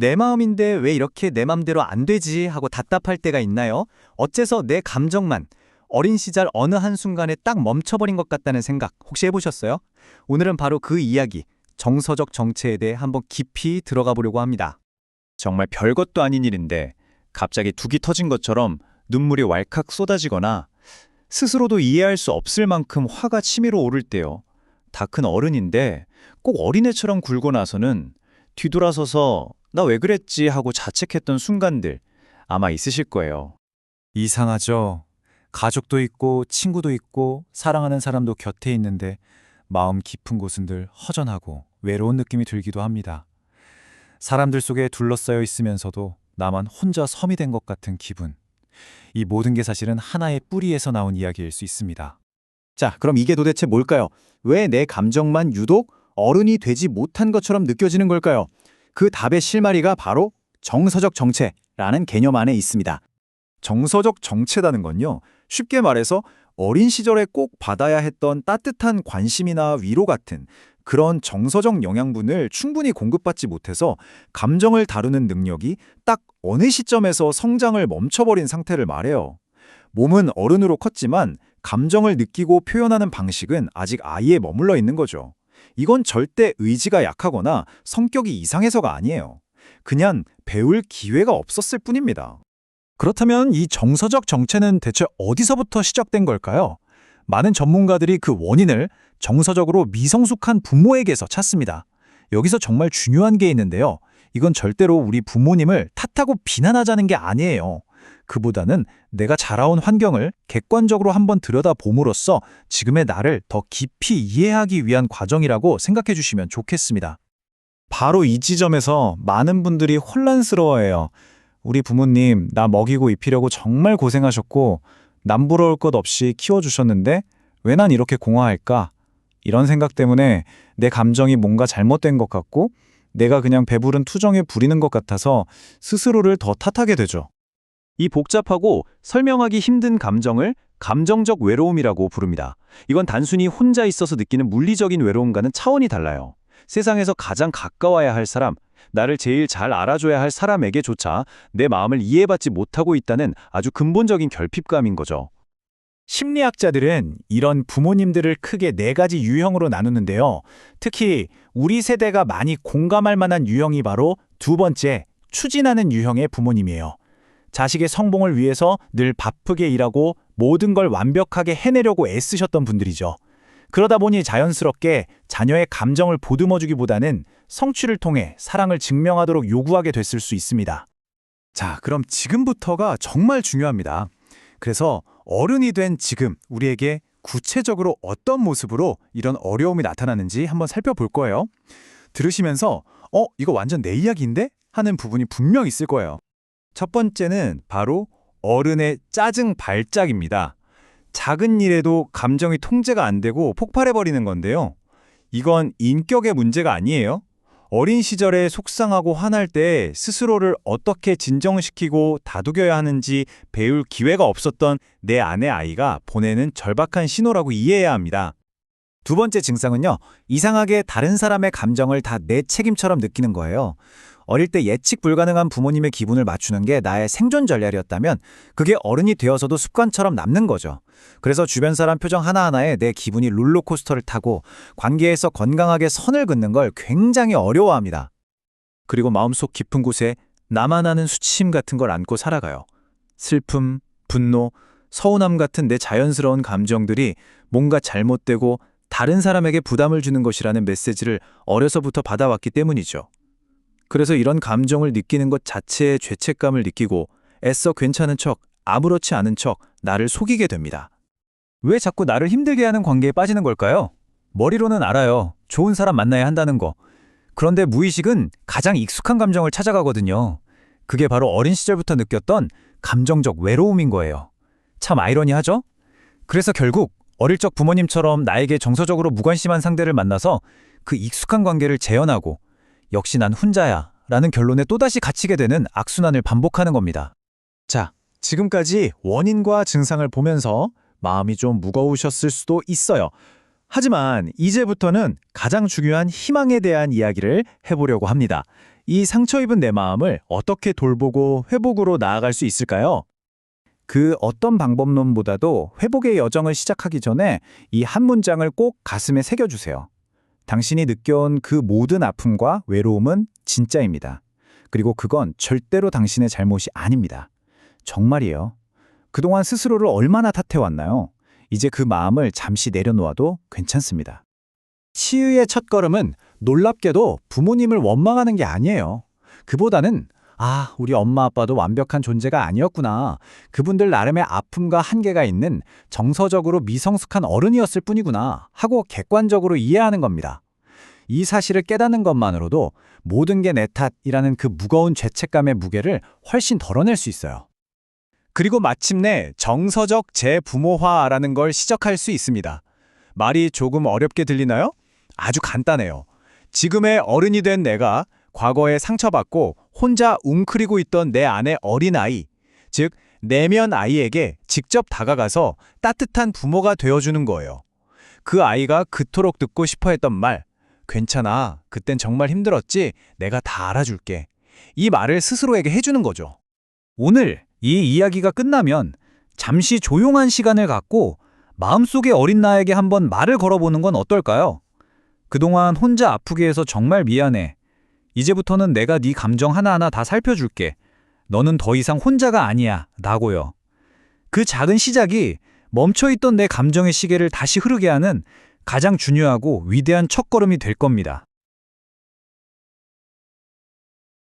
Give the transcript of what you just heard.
내 마음인데 왜 이렇게 내 맘대로 안 되지 하고 답답할 때가 있나요? 어째서 내 감정만 어린 시절 어느 한순간에 딱 멈춰버린 것 같다는 생각 혹시 해보셨어요? 오늘은 바로 그 이야기, 정서적 정체에 대해 한번 깊이 들어가 보려고 합니다. 정말 별것도 아닌 일인데 갑자기 둑이 터진 것처럼 눈물이 왈칵 쏟아지거나 스스로도 이해할 수 없을 만큼 화가 치밀어 오를 때요. 다 큰 어른인데 꼭 어린애처럼 굴고 나서는 뒤돌아서서 나 왜 그랬지 하고 자책했던 순간들 아마 있으실 거예요. 이상하죠. 가족도 있고 친구도 있고 사랑하는 사람도 곁에 있는데 마음 깊은 곳은 늘 허전하고 외로운 느낌이 들기도 합니다. 사람들 속에 둘러싸여 있으면서도 나만 혼자 섬이 된 것 같은 기분. 이 모든 게 사실은 하나의 뿌리에서 나온 이야기일 수 있습니다. 자, 그럼 이게 도대체 뭘까요? 왜 내 감정만 유독 어른이 되지 못한 것처럼 느껴지는 걸까요? 그 답의 실마리가 바로 정서적 정체라는 개념 안에 있습니다. 정서적 정체라는 건요, 쉽게 말해서 어린 시절에 꼭 받아야 했던 따뜻한 관심이나 위로 같은 그런 정서적 영양분을 충분히 공급받지 못해서 감정을 다루는 능력이 딱 어느 시점에서 성장을 멈춰버린 상태를 말해요. 몸은 어른으로 컸지만 감정을 느끼고 표현하는 방식은 아직 아이에 머물러 있는 거죠. 이건 절대 의지가 약하거나 성격이 이상해서가 아니에요. 그냥 배울 기회가 없었을 뿐입니다. 그렇다면 이 정서적 정체는 대체 어디서부터 시작된 걸까요? 많은 전문가들이 그 원인을 정서적으로 미성숙한 부모에게서 찾습니다. 여기서 정말 중요한 게 있는데요. 이건 절대로 우리 부모님을 탓하고 비난하자는 게 아니에요. 그보다는 내가 자라온 환경을 객관적으로 한번 들여다봄으로써 지금의 나를 더 깊이 이해하기 위한 과정이라고 생각해 주시면 좋겠습니다. 바로 이 지점에서 많은 분들이 혼란스러워해요. 우리 부모님 나 먹이고 입히려고 정말 고생하셨고 남부러울 것 없이 키워주셨는데 왜 난 이렇게 공허할까? 이런 생각 때문에 내 감정이 뭔가 잘못된 것 같고 내가 그냥 배부른 투정에 부리는 것 같아서 스스로를 더 탓하게 되죠. 이 복잡하고 설명하기 힘든 감정을 감정적 외로움이라고 부릅니다. 이건 단순히 혼자 있어서 느끼는 물리적인 외로움과는 차원이 달라요. 세상에서 가장 가까워야 할 사람, 나를 제일 잘 알아줘야 할 사람에게조차 내 마음을 이해받지 못하고 있다는 아주 근본적인 결핍감인 거죠. 심리학자들은 이런 부모님들을 크게 4가지 유형으로 나누는데요. 특히 우리 세대가 많이 공감할 만한 유형이 바로 두 번째, 추진하는 유형의 부모님이에요. 자식의 성공을 위해서 늘 바쁘게 일하고 모든 걸 완벽하게 해내려고 애쓰셨던 분들이죠. 그러다 보니 자연스럽게 자녀의 감정을 보듬어주기보다는 성취를 통해 사랑을 증명하도록 요구하게 됐을 수 있습니다. 자, 그럼 지금부터가 정말 중요합니다. 그래서 어른이 된 지금 우리에게 구체적으로 어떤 모습으로 이런 어려움이 나타나는지 한번 살펴볼 거예요. 들으시면서 이거 완전 내 이야기인데? 하는 부분이 분명 있을 거예요. 첫 번째는 바로 어른의 짜증 발작입니다. 작은 일에도 감정이 통제가 안 되고 폭발해버리는 건데요. 이건 인격의 문제가 아니에요. 어린 시절에 속상하고 화날 때 스스로를 어떻게 진정시키고 다독여야 하는지 배울 기회가 없었던 내 안의 아이가 보내는 절박한 신호라고 이해해야 합니다. 두 번째 증상은요, 이상하게 다른 사람의 감정을 다 내 책임처럼 느끼는 거예요. 어릴 때 예측 불가능한 부모님의 기분을 맞추는 게 나의 생존 전략이었다면 그게 어른이 되어서도 습관처럼 남는 거죠. 그래서 주변 사람 표정 하나하나에 내 기분이 롤러코스터를 타고 관계에서 건강하게 선을 긋는 걸 굉장히 어려워합니다. 그리고 마음속 깊은 곳에 나만 아는 수치심 같은 걸 안고 살아가요. 슬픔, 분노, 서운함 같은 내 자연스러운 감정들이 뭔가 잘못되고 다른 사람에게 부담을 주는 것이라는 메시지를 어려서부터 받아왔기 때문이죠. 그래서 이런 감정을 느끼는 것 자체에 죄책감을 느끼고 애써 괜찮은 척, 아무렇지 않은 척 나를 속이게 됩니다. 왜 자꾸 나를 힘들게 하는 관계에 빠지는 걸까요? 머리로는 알아요. 좋은 사람 만나야 한다는 거. 그런데 무의식은 가장 익숙한 감정을 찾아가거든요. 그게 바로 어린 시절부터 느꼈던 감정적 외로움인 거예요. 참 아이러니하죠? 그래서 결국 어릴 적 부모님처럼 나에게 정서적으로 무관심한 상대를 만나서 그 익숙한 관계를 재현하고 역시 난 혼자야 라는 결론에 또다시 갇히게 되는 악순환을 반복하는 겁니다. 자, 지금까지 원인과 증상을 보면서 마음이 좀 무거우셨을 수도 있어요. 하지만 이제부터는 가장 중요한 희망에 대한 이야기를 해보려고 합니다. 이 상처 입은 내 마음을 어떻게 돌보고 회복으로 나아갈 수 있을까요? 그 어떤 방법론보다도 회복의 여정을 시작하기 전에 이 한 문장을 꼭 가슴에 새겨주세요. 당신이 느껴온 그 모든 아픔과 외로움은 진짜입니다. 그리고 그건 절대로 당신의 잘못이 아닙니다. 정말이에요. 그동안 스스로를 얼마나 탓해왔나요? 이제 그 마음을 잠시 내려놓아도 괜찮습니다. 치유의 첫걸음은 놀랍게도 부모님을 원망하는 게 아니에요. 그보다는 우리 엄마 아빠도 완벽한 존재가 아니었구나. 그분들 나름의 아픔과 한계가 있는 정서적으로 미성숙한 어른이었을 뿐이구나 하고 객관적으로 이해하는 겁니다. 이 사실을 깨닫는 것만으로도 모든 게 내 탓이라는 그 무거운 죄책감의 무게를 훨씬 덜어낼 수 있어요. 그리고 마침내 정서적 재부모화라는 걸 시작할 수 있습니다. 말이 조금 어렵게 들리나요? 아주 간단해요. 지금의 어른이 된 내가 과거에 상처받고 혼자 웅크리고 있던 내 안의 어린아이, 즉 내면 아이에게 직접 다가가서 따뜻한 부모가 되어주는 거예요. 그 아이가 그토록 듣고 싶어 했던 말, 괜찮아, 그땐 정말 힘들었지, 내가 다 알아줄게. 이 말을 스스로에게 해주는 거죠. 오늘 이 이야기가 끝나면 잠시 조용한 시간을 갖고 마음속의 어린 나에게 한번 말을 걸어보는 건 어떨까요? 그동안 혼자 아프게 해서 정말 미안해. 이제부터는 내가 네 감정 하나하나 다 살펴줄게. 너는 더 이상 혼자가 아니야. 라고요. 그 작은 시작이 멈춰있던 내 감정의 시계를 다시 흐르게 하는 가장 중요하고 위대한 첫걸음이 될 겁니다.